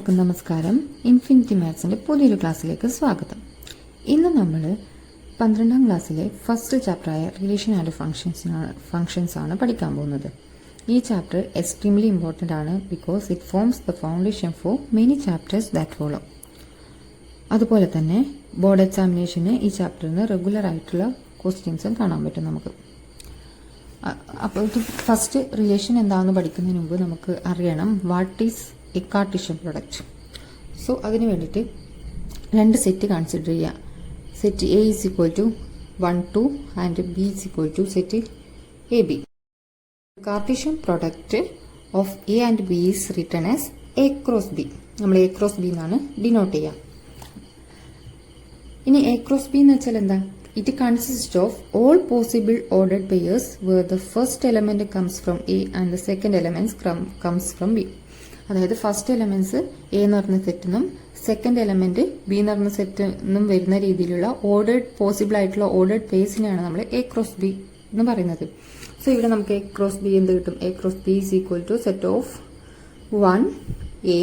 എല്ലാവർക്കും നമസ്കാരം. ഇൻഫിനിറ്റി മാത്സിന്റെ പുതിയൊരു ക്ലാസ്സിലേക്ക് സ്വാഗതം. ഇന്ന് നമ്മൾ 12ാം ക്ലാസ്സിലെ ഫസ്റ്റ് ചാപ്റ്ററായ റിലേഷൻ ആൻഡ് ഫങ്ഷൻസ് ആണ് പഠിക്കാൻ പോകുന്നത്. ഈ ചാപ്റ്റർ എക്സ്ട്രീംലി ഇമ്പോർട്ടൻ്റ് ആണ് because it forms the foundation for many chapters that follow. അതുപോലെ തന്നെ ബോർഡ് എക്സാമിനേഷന് ഈ ചാപ്റ്ററിൽ നിന്ന് റെഗുലർ ആയിട്ടുള്ള ക്വസ്റ്റ്യൻസും കാണാൻ പറ്റും നമുക്ക്. അപ്പോൾ ഇത് ഫസ്റ്റ് റിലേഷൻ എന്താണെന്ന് പഠിക്കുന്നതിന് മുമ്പ് നമുക്ക് അറിയണം what is a Cartesian product. So അതിന് വേണ്ടിയിട്ട് രണ്ട് സെറ്റ് കൺസിഡർ ചെയ്യുക. Set A is equal to 1, 2 and B is equal to set A B. Cartesian product of A and B is written as A cross B. നമ്മൾ A cross B എന്നാണ് denote ചെയ്യുക. ഇനി A cross B എന്ന് വെച്ചാൽ എന്താ? It consists of all possible ordered pairs where the first element comes from A and the second element comes from B. അതായത് first elements A എന്ന് പറഞ്ഞ സെറ്റിനും second element B എന്ന് പറഞ്ഞ സെറ്റിനും വരുന്ന രീതിയിലുള്ള പോസിബിൾ ആയിട്ടുള്ള ഓർഡേഡ് പേഴ്സിനെയാണ് നമ്മൾ എ ക്രോസ് ബി എന്ന് പറയുന്നത്. സോ ഇവിടെ നമുക്ക് എ ക്രോസ് ബി എന്ത് കിട്ടും? A cross B is equal to set of 1A,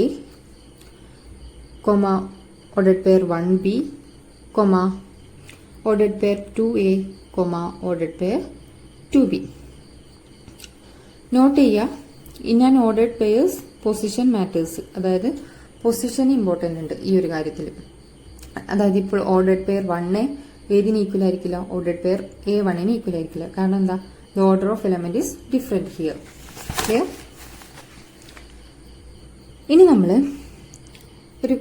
ordered pair 1B, ordered pair 2A, ordered pair 2B. Note ചെയ്യുക, in and ordered pairs position matters. അതായത് position important ഉണ്ട് ഈ ഒരു കാര്യത്തിൽ. അതായത് ഇപ്പോൾ ഓർഡേഡ് പെയർ 1 ഏതിന് ഈക്വൽ ആയിരിക്കില്ല? ഓർഡേഡ് പെയർ A1 ഈക്വൽ ആയിരിക്കില്ല. കാരണം എന്താ? The order of element is different here. Clear? ഇനി നമ്മൾ ഒരു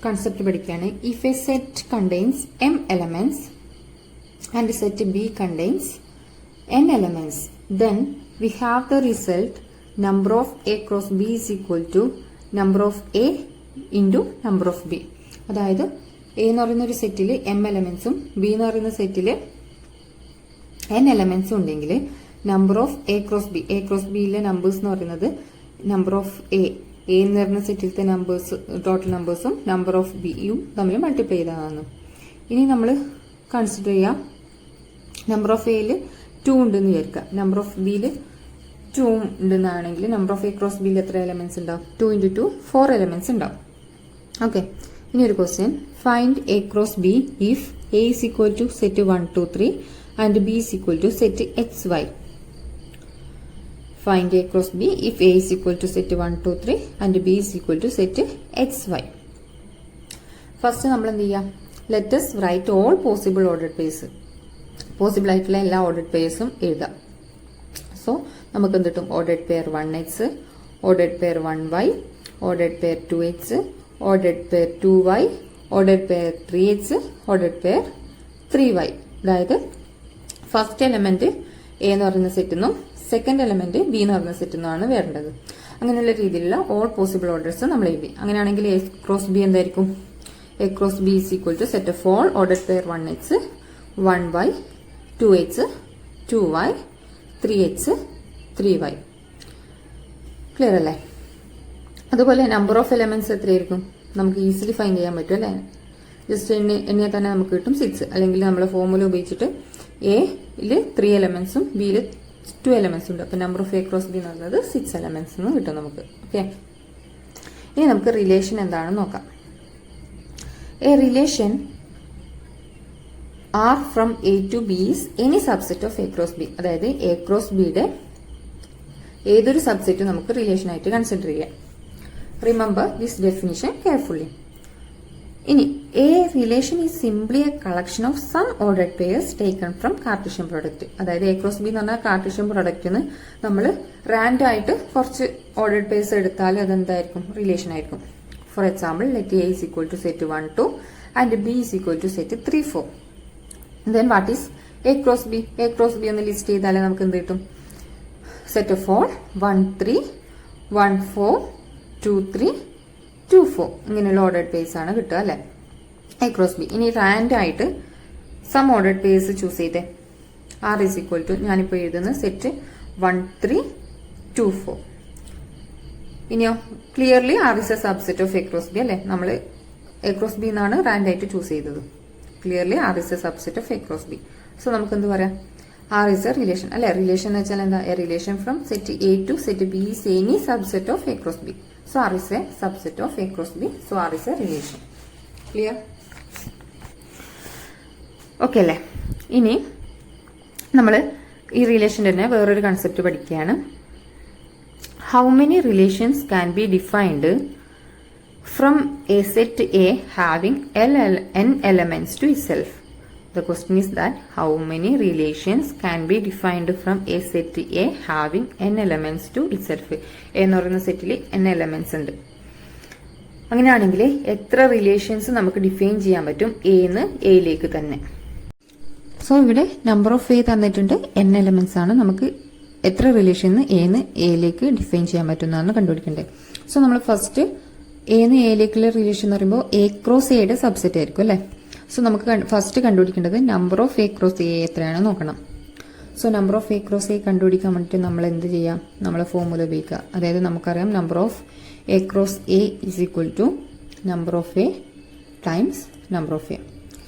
കൺസെപ്റ്റ് പഠിക്കുകയാണ്. If A set contains m elements and set B contains n elements, then we have the result number of A cross B is equal to number of A into number of B. അതായത് A എന്ന് പറയുന്ന ഒരു സെറ്റിൽ m എലമെന്റ്സും B എന്ന് പറയുന്ന സെറ്റിൽ n എലമെന്റ്സും ഉണ്ടെങ്കിൽ number of A cross B, A cross ബിയിലെ numbers എന്ന് പറയുന്നത് നമ്പർ ഓഫ് A എന്ന് പറയുന്ന സെറ്റിലത്തെ നമ്പേഴ്സ് ടോട്ടൽ നമ്പേഴ്സും നമ്പർ ഓഫ് ബിയും തമ്മിൽ മൾട്ടിപ്ലൈ ചെയ്തതാണ്. ഇനി നമ്മൾ കൺസിഡർ ചെയ്യാം നമ്പർ ഓഫ് എയിൽ 2 ഉണ്ടെന്ന് വിചാരിക്കുക, നമ്പർ ഓഫ് ബിയിൽ 2 ഉണ്ടെന്നാണെങ്കിൽ നമ്പർ ഓഫ് എ ക്രോസ് ബിയിൽ എത്ര എലമെന്റ്സ് ഉണ്ടാവും? 2 × 2 4 എലമെന്റ്സ് ഉണ്ടാവും. ഓക്കെ, ഇനി ഒരു question. Find A cross B if A is equal to set 1, 2, 3 and B is equal to set XY. Find A cross B if A is equal to set 1, 2, 3 and B is equal to set XY. First നമ്മൾ എന്ത് ചെയ്യാം? Let us write all possible ordered pairs. Possible ആയിട്ടുള്ള എല്ലാ ordered പെയർസും എഴുതാം. So നമുക്ക് എന്ത് കിട്ടും? Ordered pair 1X, ordered pair 1Y, ordered pair 2X, ordered pair 2Y, ordered pair 3X, ordered pair 3Y. അതായത് ഫസ്റ്റ് എലമെന്റ് എ എന്ന് പറയുന്ന സെറ്റിന്നും second element B എന്ന് പറയുന്ന സെറ്റിന്നുമാണ് വരേണ്ടത്. അങ്ങനെയുള്ള രീതിയിലുള്ള ഓൾ പോസിബിൾ ഓർഡേഴ്സ് നമ്മൾ എഴുതി. അങ്ങനെയാണെങ്കിൽ എ ക്രോസ് ബി എന്തായിരിക്കും? A cross B is equal to set of all ordered pair 1X, 1Y, 2X, 2Y, 3X, 3Y. Clear അല്ലേ? അതുപോലെ നമ്പർ ഓഫ് എലമെന്റ്സ് എത്രയായിരിക്കും? നമുക്ക് ഈസിലി ഫൈൻഡ് ചെയ്യാൻ പറ്റും അല്ലേ? ജസ്റ്റ് എണ്ണിയാൽ തന്നെ നമുക്ക് കിട്ടും 6. അല്ലെങ്കിൽ നമ്മൾ ഫോർമുല ഉപയോഗിച്ചിട്ട് എയിൽ 3 എലമെന്റ്സും ബിയിൽ 2 എലമെന്റ്സ് ഉണ്ട്. അപ്പോൾ number of A cross B എന്ന് പറയുന്നത് 6 എലമെന്റ്സ് എന്ന് കിട്ടും നമുക്ക്. ഓക്കെ, ഇനി നമുക്ക് റിലേഷൻ എന്താണെന്ന് നോക്കാം. A relation R from A to B is any subset of A cross B. അതായത് A cross Bയുടെ ഏതൊരു സബ്സെറ്റ് നമുക്ക് റിലേഷൻ ആയിട്ട് കൺസിഡർ ചെയ്യാം. Remember this definition carefully. ഇനി A relation is simply a collection of some ordered pairs taken from Cartesian product. അതായത് A cross B എന്ന് പറഞ്ഞാൽ Cartesian പ്രൊഡക്റ്റിന് നമ്മൾ റാൻഡം ആയിട്ട് കുറച്ച് ഓർഡേഡ് പേഴ്സ് എടുത്താൽ അതെന്തായിരിക്കും? റിലേഷൻ ആയിരിക്കും. For example, let A is equal to set 1, 2 and B is equal to set 3, 4. Then what is A cross B? A cross B എന്ന് list ചെയ്താലേ നമുക്ക് എന്ത് കിട്ടും? സെറ്റ് ഓഫ് ഓൾ 1, 3, 1, 4, 2, 3, 2, 4 ഇങ്ങനെയുള്ള ഓർഡേഡ് പേഴ്സ് ആണ് കിട്ടുക അല്ലെ? A cross B. ഇനി റാൻഡം ആയിട്ട് സം ഓർഡേഡ് പേഴ്സ് ചൂസ് ചെയ്തേ. R is equal to ഞാനിപ്പോൾ എഴുതുന്ന സെറ്റ് 1, 3, 2, 4. ഇനിയോ clearly R is a subset of A cross B അല്ലെ? നമ്മൾ A cross B എന്നാണ് റാൻഡം ആയിട്ട് ചൂസ് ചെയ്തത്. Clearly R is a subset of A cross B. So നമുക്ക് എന്ത് പറയാം? R is a relation അല്ലെ? റിലേഷൻ എന്ന് വെച്ചാൽ എന്താ? A relation from set A to set B is any subset of A cross B. So R is a subset of A cross B. So R is a relation. Clear? Okay അല്ലേ? ഇനി നമ്മൾ ഈ റിലേഷൻ്റെ തന്നെ വേറൊരു concept പഠിക്കുകയാണ്. How many relations can be defined from a set A having n elements to itself? The question is that how many relations can be defined from a set A having n elements to itself? എന്ന് പറയുന്ന സെറ്റിൽ n elements ഉണ്ട്. അങ്ങനെയാണെങ്കിൽ എത്ര relations നമുക്ക് define ചെയ്യാൻ പറ്റും എന്ന് എയിലേക്ക് തന്നെ? സോ ഇവിടെ നമ്പർ ഓഫ് എ തന്നിട്ടുണ്ട്, n elements ആണ്. നമുക്ക് എത്ര റിലേഷൻ എന്ന് എയിലേക്ക് ഡിഫൈൻ ചെയ്യാൻ പറ്റുന്നതാണ് കണ്ടുപിടിക്കേണ്ടത്. സോ നമ്മൾ ഫസ്റ്റ് എന്ന് എയിലേക്കുള്ള റിലേഷൻ എന്ന് പറയുമ്പോൾ എ ക്രോസ് എയുടെ സബ്സെറ്റ് ആയിരിക്കും അല്ലേ? സോ നമുക്ക് ഫസ്റ്റ് കണ്ടുപിടിക്കേണ്ടത് number of A cross A എത്രയാണെന്ന് നോക്കണം. So number of A cross A കണ്ടുപിടിക്കാൻ വേണ്ടിയിട്ട് നമ്മൾ എന്ത് ചെയ്യാം? നമ്മൾ ഫോർമുല ഉപയോഗിക്കുക. അതായത് നമുക്കറിയാം number of A cross A is equal to number of A times number of A.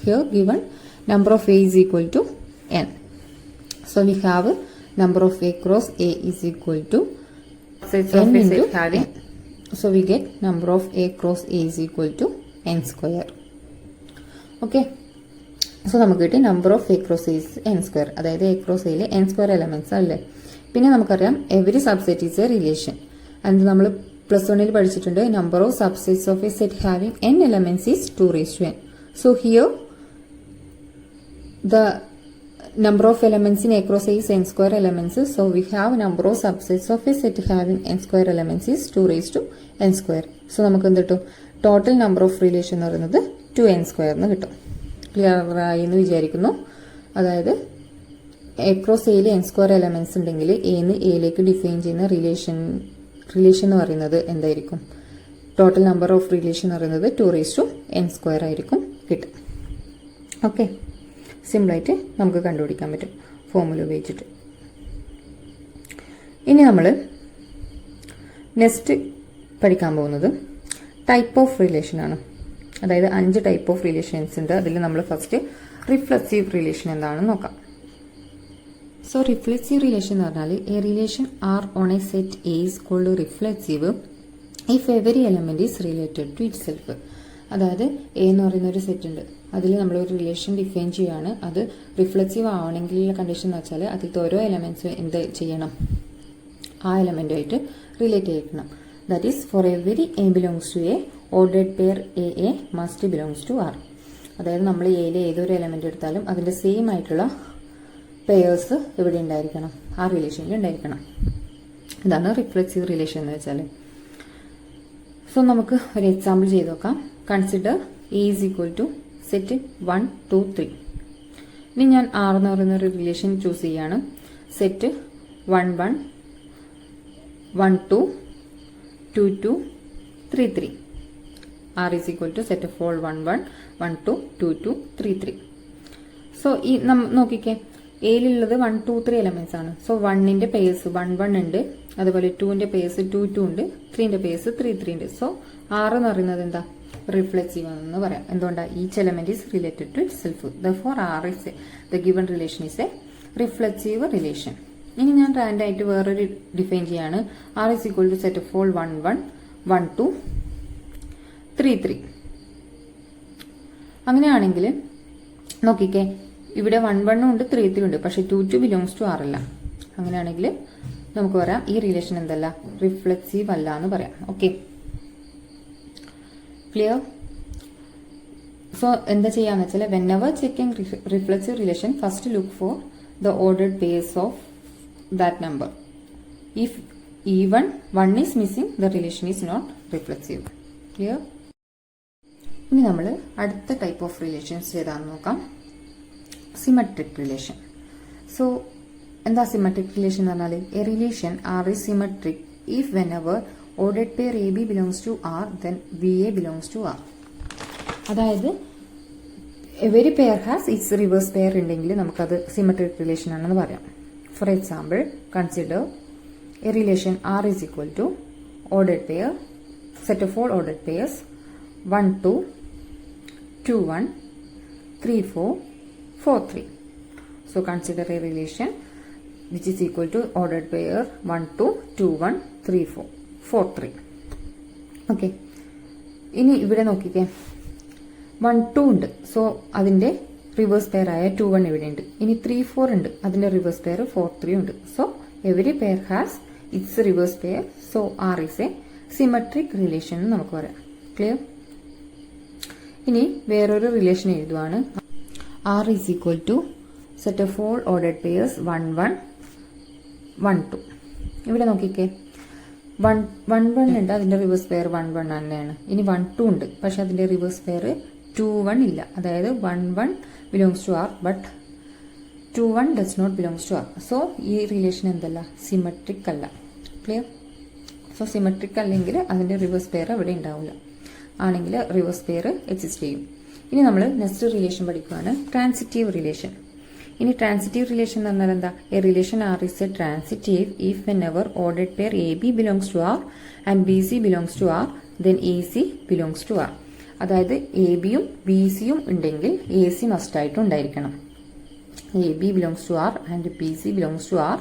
Here given number of A is equal to n. So we have number of A cross A is equal to n into n. So we get number of A cross A is equal to n square. Okay. So നമുക്ക് കിട്ടി number of A cross A is n square. അതായത് A cross A യിലെ n square elements അല്ലേ? പിന്നെ നമുക്കറിയാം every subset is a relation. And നമ്മൾ +1 പഠിച്ചിട്ടുണ്ട് number of subsets of a set having n elements is 2 raised to n. So here the number of elements in A cross A is n square elements. So we have number of subsets of a set having n square elements is 2 raised to n square. So നമുക്ക് എന്ത് കിട്ടും? Total number of relation എന്ന് പറയുന്നത് 2n square എന്ന് കിട്ടും. Clear ആയി എന്ന് വിചാരിക്കുന്നു. അതായത് A cross A യിൽ n square elements ഉണ്ടെങ്കിൽ എന്ന് എയിലേക്ക് ഡിഫൈൻ ചെയ്യുന്ന റിലേഷൻ എന്ന് പറയുന്നത് എന്തായിരിക്കും? ടോട്ടൽ നമ്പർ ഓഫ് റിലേഷൻ എന്ന് പറയുന്നത് 2 raised to n square ആയിരിക്കും കിട്ടും. ഓക്കെ, സിമ്പിളായിട്ട് നമുക്ക് കണ്ടുപിടിക്കാൻ പറ്റും ഫോർമുല ഉപയോഗിച്ചിട്ട്. ഇനി നമ്മൾ നെക്സ്റ്റ് പഠിക്കാൻ പോകുന്നത് ടൈപ്പ് ഓഫ് റിലേഷൻ ആണ്. അതായത് 5 ടൈപ്പ് ഓഫ് റിലേഷൻസ് ഉണ്ട്. അതിൽ നമ്മൾ ഫസ്റ്റ് റിഫ്ലെക്സീവ് റിലേഷൻ എന്താണെന്ന് നോക്കാം. സോ റിഫ്ലെക്സീവ് റിലേഷൻ എന്ന് പറഞ്ഞാൽ a relation R on a set A is called reflexive if every element is related to itself. അതായത് എ എന്ന് പറയുന്ന ഒരു സെറ്റ് ഉണ്ട്, അതിൽ നമ്മളൊരു റിലേഷൻ ഡിഫൈൻ ചെയ്യുകയാണ്. അത് റിഫ്ലെക്സീവ് ആവണമെങ്കിലുള്ള കണ്ടീഷൻ എന്ന് വെച്ചാൽ അതിലത്തെ ഓരോ എലമെന്റ്സും എന്ത് ചെയ്യണം? ആ എലമെന്റുമായിട്ട് റിലേറ്റ് ചെയ്യണം. That is for every a belongs to A ordered pair a must belongs to R. അതായത് നമ്മൾ എയിലെ ഏതൊരു എലമെന്റ് എടുത്താലും അതിന്റെ സെയിം ആയിട്ടുള്ള പെയേഴ്സ് ഇവിടെ ഉണ്ടായിരിക്കണം, ആ റിലേഷനിൽ ഉണ്ടായിരിക്കണം. ഇതാണ് റിഫ്ലെക്സീവ് റിലേഷൻ എന്ന് വെച്ചാൽ. സോ നമുക്ക് ഒരു എക്സാമ്പിൾ ചെയ്ത് നോക്കാം. Consider A is equal to set 1, 2, 3. ഇനി ഞാൻ ആർ എന്ന് പറയുന്ന ഒരു റിലേഷൻ ചൂസ് ചെയ്യാണ്. Set 1, 1, 1, 2, 2, 2, 3, 3. R is equal to set of all 1, 1, 1, 2, 2, 2, 3, 3. So ഈ നോക്കിക്കേ, എയിലുള്ളത് 1, 2, 3 എലമെന്റ്സ് ആണ്. സോ 1ന്റെ പേഴ്സ് 1, 1 ഉണ്ട്, അതുപോലെ 2ന്റെ പേഴ്സ് 2, 2 ഉണ്ട്, 3ന്റെ പേഴ്സ് 3, 3 ഉണ്ട്. സോ ആർ എന്ന് പറയുന്നത് എന്താ? റിഫ്ലെക്സീവ് എന്ന് പറയാം. എന്തുകൊണ്ടാണ്? Each element is related to itself. Therefore R is the given relation is a reflexive relation. ഇനി ഞാൻ റാൻഡ് ആയിട്ട് വേറൊരു ഡിഫൈൻ ചെയ്യാണ്. R is equal to set of all 1, 1, 1, 2, 3, 3. അങ്ങനെയാണെങ്കിൽ നോക്കിക്കേ, ഇവിടെ 1, 1 ഉണ്ട്, 3, 3 ഉണ്ട്, പക്ഷെ 2, 2 ബിലോങ്സ് ടു ആർ അല്ല. അങ്ങനെയാണെങ്കിൽ നമുക്ക് പറയാം ഈ റിലേഷൻ എന്തല്ല? റിഫ്ലെക്സീവ് അല്ല എന്ന് പറയാം. Okay, clear? സോ എന്താ ചെയ്യാന്ന് വെച്ചാൽ whenever checking reflexive relation first look for the ordered pairs of that number. If even 1 is missing the relation is not reflexive. Clear? ഇനി നമ്മൾ അടുത്ത ടൈപ്പ് ഓഫ് റിലേഷൻസ് ഏതാണെന്ന് നോക്കാം. Symmetric relation. സോ എന്താ symmetric relation എന്ന് പറഞ്ഞാൽ a relation R is symmetric if whenever ordered pair A B belongs to R then B A belongs to R. അതായത് every pair has its reverse pair ഉണ്ടെങ്കിൽ നമുക്കത് symmetric relation ആണെന്ന് പറയാം. For example, consider a relation R is equal to ordered pair set of all ordered pairs 1, 2, 2, 1, 3, 4, 4, 3. So consider a relation which is equal to ordered pair 1, 2, 2, 1, 3, 4, 4, 3. Okay, ഇനി ഇവിടെ നോക്കിക്കേ 1 2 ഉണ്ട്. So അതിന്റെ reverse pair ആയ 2 1 ഇവിടെ ഉണ്ട്. ഇനി 3 4 ഉണ്ട്, അതിന്റെ റിവേഴ്സ് പെയർ 4 3 ഉണ്ട്. So every pair has its reverse pair. So R is a symmetric relation എന്ന് നമുക്ക് പറയാം. ക്ലിയർ? ഇനി വേറൊരു റിലേഷൻ എഴുതുവാണ്. R is equal to set of all ordered pairs 1 1 1 2. ഇവിടെ നോക്കിക്കേ 1 1 ഉണ്ട്, അതിന്റെ റിവേഴ്സ് പെയർ 1 1 തന്നെയാണ്. ഇനി 1 2 ഉണ്ട്, പക്ഷെ അതിന്റെ റിവേഴ്സ് പെയർ 2 1 ഇല്ല. അതായത് 1 1 belongs to R but 2 1 does not belongs to R. So ഈ റിലേഷൻ എന്തല്ല, സിമെട്രിക് അല്ല. ക്ലിയർ? സോ സിമെട്രിക് അല്ലെങ്കിൽ അതിന്റെ റിവേഴ്സ് പെയർ അവിടെ ഉണ്ടാവില്ല, ആണെങ്കിൽ റിവേഴ്സ് പെയർ എക്സിസ്റ്റ് ചെയ്യും. ഇനി നമ്മൾ നെക്സ്റ്റ് റിലേഷൻ പഠിക്കുകയാണ്, ട്രാൻസിറ്റീവ് റിലേഷൻ. ഇനി ട്രാൻസിറ്റീവ് റിലേഷൻ എന്ന് പറഞ്ഞാൽ എന്താ? A relation R is a transitive if whenever ordered pair A B belongs to R and b c belongs to R then a c belongs to R. അതായത് a ബിയും b സിയും ഉണ്ടെങ്കിൽ a c must ആയിട്ട് ഉണ്ടായിരിക്കണം. A B belongs to R and b c belongs to R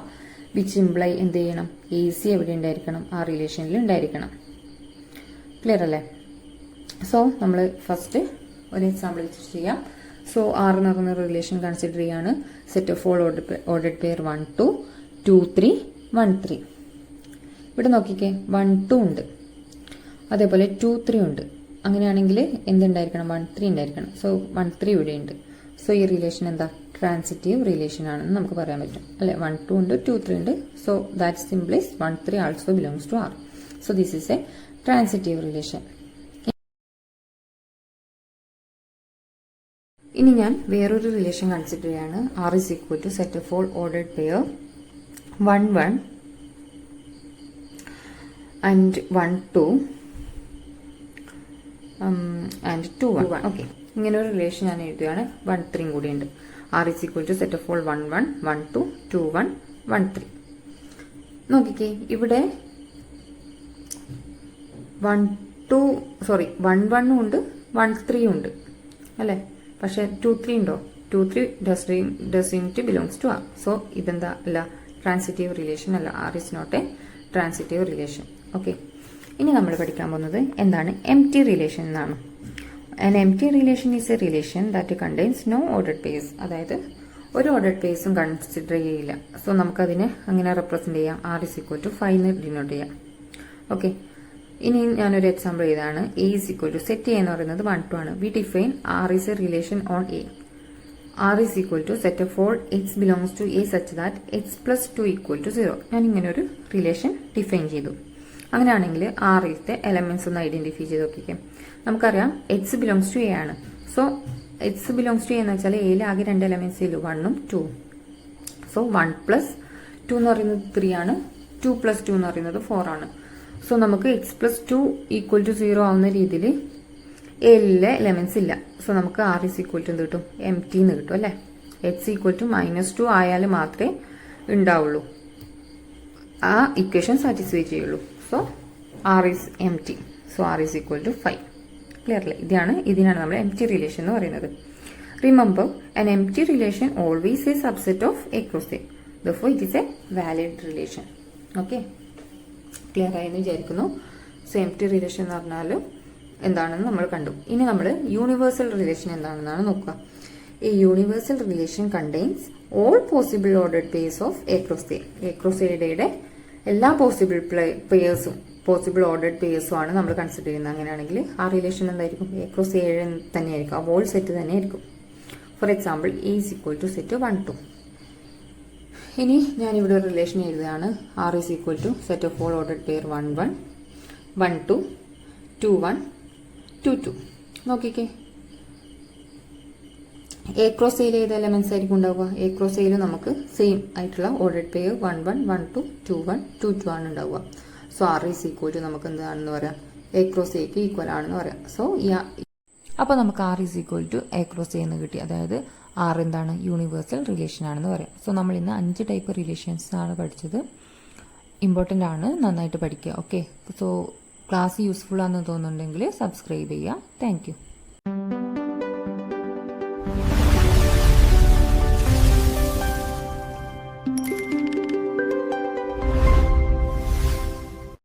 which imply എന്ത് ചെയ്യണം? A C എവിടെ ഉണ്ടായിരിക്കണം? ആ റിലേഷനിൽ ഉണ്ടായിരിക്കണം. ക്ലിയർ അല്ലേ? സോ നമ്മൾ ഫസ്റ്റ് ഒരു എക്സാമ്പിൾ വെച്ച് ചെയ്യാം. സോ ആർ എന്ന് പറയുന്ന റിലേഷൻ കൺസിഡർ ചെയ്യാണ്. Set of all ordered pair 1 2 2 3 1 3. ഇവിടെ നോക്കിക്കേ 1 2 ഉണ്ട്, അതേപോലെ 2 3 ഉണ്ട്. അങ്ങനെയാണെങ്കിൽ എന്തുണ്ടായിരിക്കണം? 1 3 ഉണ്ടായിരിക്കണം. സോ 1 3 ഇവിടെ ഉണ്ട്. സോ ഈ റിലേഷൻ എന്താ? ട്രാൻസിറ്റീവ് റിലേഷൻ ആണെന്ന് നമുക്ക് പറയാൻ പറ്റും അല്ലെ? 1 2 ഉണ്ട്, 2 3 ഉണ്ട്. So that implies 1 3 also belongs to R. So this is a transitive relation. ഇനി ഞാൻ വേറൊരു റിലേഷൻ കൺസിഡർ ചെയ്യാണ്. R is equal to set of all ordered pair 1 1 and 1 2 and 2 1. Okay, ഇങ്ങനെ ഒരു റിലേഷൻ ഞാൻ എഴുതുകയാണ്. 1 3 കൂടി ഉണ്ട്. R is equal to set of all 1 1 1 2 2 1 1 3. നോക്കിക്കേ ഇവിടെ 1 1 ഉണ്ട്, 1 3 ഉണ്ട് അല്ലെ? പക്ഷെ 2 3 ഉണ്ടോ? 2 3 does belongs to R. So ഇതെന്താ അല്ല? ട്രാൻസിറ്റീവ് റിലേഷൻ അല്ല. R is not a transitive relation. Okay, ഇനി നമ്മൾ പഠിക്കാൻ പോകുന്നത് എന്താണ്? എംപ്റ്റി റിലേഷൻ എന്നാണ്. An empty relation is a relation that contains no ordered pairs. അതായത് ഒരു ഓർഡേഡ് പേഴ്സും കൺസിഡർ ചെയ്യില്ല. സോ നമുക്കതിനെ അങ്ങനെ റെപ്രസെന്റ് ചെയ്യാം. ആർ ഇസ് ഈക്വൽ ടു 5 എന്ന് ഡിനോട്ട് ചെയ്യാം. ഓക്കെ, ഇനി ഞാനൊരു എക്സാമ്പിൾ ചെയ്താണ്. A is equal to set A എന്ന് പറയുന്നത് 1 2 ആണ്. We define R is a relation on A. R is equal to set of all x belongs to A such that x plus 2 equal to 0. ഞാൻ ഇങ്ങനെ ഒരു relation define ചെയ്തു. അങ്ങനെയാണെങ്കിൽ ആറിലത്തെ elements ഒന്ന് identify ചെയ്ത് നോക്കിക്കാം. നമുക്കറിയാം എക്സ് ബിലോങ്സ് ടു എ ആണ്. So x belongs to A എന്ന് വെച്ചാൽ എയിൽ ആകെ 2 എലമെന്റ്സ് ഇല്ലു, 1ഉം 2ഉം. സോ 1 പ്ലസ് 2 എന്ന് പറയുന്നത് 3 ആണ്, 2 പ്ലസ് 2 എന്ന് പറയുന്നത് 4 ആണ്. സോ നമുക്ക് എക്സ് പ്ലസ് 2 ഈക്വൽ ടു 0 ആവുന്ന രീതിയിൽ എയിലെ എലമെന്റ്സ് ഇല്ല. സോ നമുക്ക് ആർ ഇസ് ഈക്വൽ ടു എന്ത് കിട്ടും? എംപ്റ്റി എന്ന് കിട്ടും അല്ലെ? എക്സ് ഈക്വൽ ടു -2 ആയാൽ മാത്രമേ ഉണ്ടാവുള്ളൂ, ആ ഇക്വേഷൻ സാറ്റിസ്ഫൈ ചെയ്യുള്ളൂ. So R is empty. So R is equal to 5. Clear അല്ലേ? ഇതിനാണ് നമ്മൾ എംപ്റ്റി റിലേഷൻ എന്ന് പറയുന്നത്. Remember, an empty relation always a subset of A cross A. Therefore it is a valid relation. Okay, clear ആയെന്ന് വിചാരിക്കുന്നു. So empty relation എന്ന് പറഞ്ഞാൽ എന്താണെന്ന് നമ്മൾ കണ്ടു. ഇനി നമ്മൾ യൂണിവേഴ്സൽ റിലേഷൻ എന്താണെന്നാണ് നോക്കുക. A universal relation contains all possible ordered pairs of A cross A. A cross A യുടെ എല്ലാ പോസിബിൾ ഓർഡേഡ് പേഴ്സും ആണ് നമ്മൾ കൺസിഡർ ചെയ്യുന്നത്. അങ്ങനെയാണെങ്കിൽ ആ റിലേഷൻ എന്തായിരിക്കും? എ ക്രോസ് എ തന്നെയായിരിക്കും, ആ വോൾ സെറ്റ് തന്നെയായിരിക്കും. For example A is equal to set 1 2. ഇനി ഞാനിവിടെ ഒരു റിലേഷൻ എഴുതുകയാണ്. R is equal to set of all ordered pair 1 1 1 2 2 1 2 2. നോക്കിക്കേ, എ ക്രോസ് എയിൽ ഏത് എലമെന്റ്സ് ആയിരിക്കും ഉണ്ടാവുക? എ ക്രോസ് എയിൽ നമുക്ക് സെയിം ആയിട്ടുള്ള ഓർഡേഡ് പെയർ 1 1 1 2 2 1 2 2 ആണ് ഉണ്ടാവുക. So R is equal to നമുക്ക് എന്താണെന്ന് പറയാം? എ ക്രോസ് എക്ക് ഈക്വൽ ആണെന്ന് പറയാം. സോ അപ്പോൾ നമുക്ക് R is equal to A cross A എന്ന് കിട്ടി. അതായത് ആർ എന്താണ്? യൂണിവേഴ്സൽ റിലേഷൻ ആണെന്ന് പറയാം. സോ നമ്മൾ ഇന്ന് 5 ടൈപ്പ് റിലേഷൻസ് ആണ് പഠിച്ചത്. ഇമ്പോർട്ടൻ്റ് ആണ്, നന്നായിട്ട് പഠിക്കുക. ഓക്കെ, സോ ക്ലാസ് യൂസ്ഫുൾ ആണെന്ന് തോന്നുന്നുണ്ടെങ്കിൽ സബ്സ്ക്രൈബ് ചെയ്യുക. Thank you.